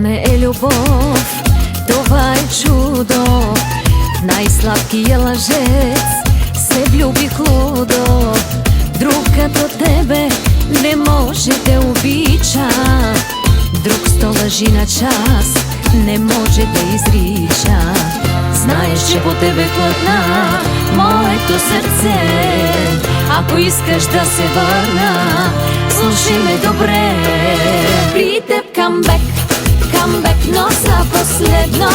не е любов, това е чудо. Най-сладкия лъжец се влюби лудо. Друг като тебе не може да обича, друг сто лъжи на час не може да изрича. Знаеш, че по тебе клатна моето сърце. Ако искаш да се върна, слушай ме добре. При теб камбек, но за последно.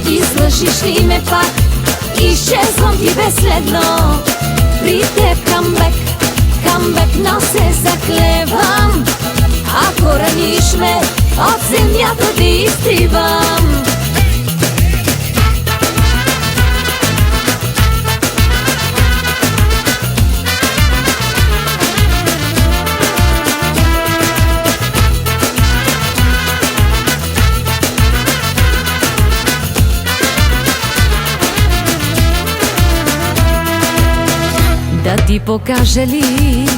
Излъжиш ли ме пак, изчезвам ти безследно. При теб камбек, но се заклевам. Ако раниш ме, от земята ти изтривам. Да ти покажа ли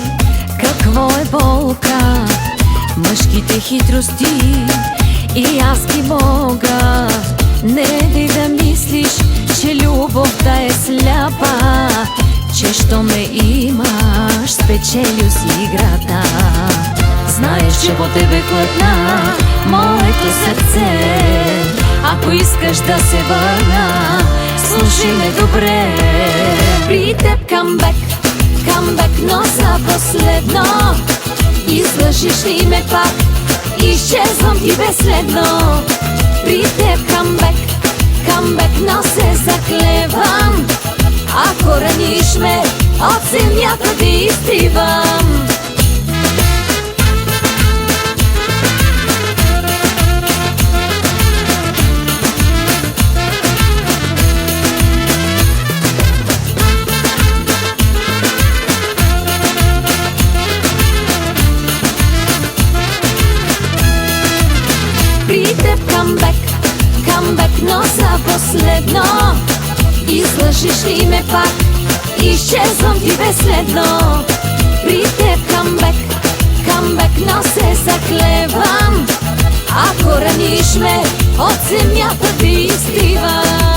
какво е болка, мъжките хитрости и аз ги мога. Не дай да мислиш, че любовта е сляпа, че що ме имаш, спечелил си играта. Знаеш, че по тебе клатна моето сърце. Ако искаш да се върна, слушай ме добре. При теб камбек, но за последно. Излъжиш ли ме пак, изчезвам ти безследно. При теб камбек, но се заклевам. Ако раниш ме, от земята ти изтривам. При теб камбек, но за последно. Излъжиш ли ме пак, изчезвам ти безследно. При теб камбек, но се заклевам. Ако раниш ме, от земята ти изтривам.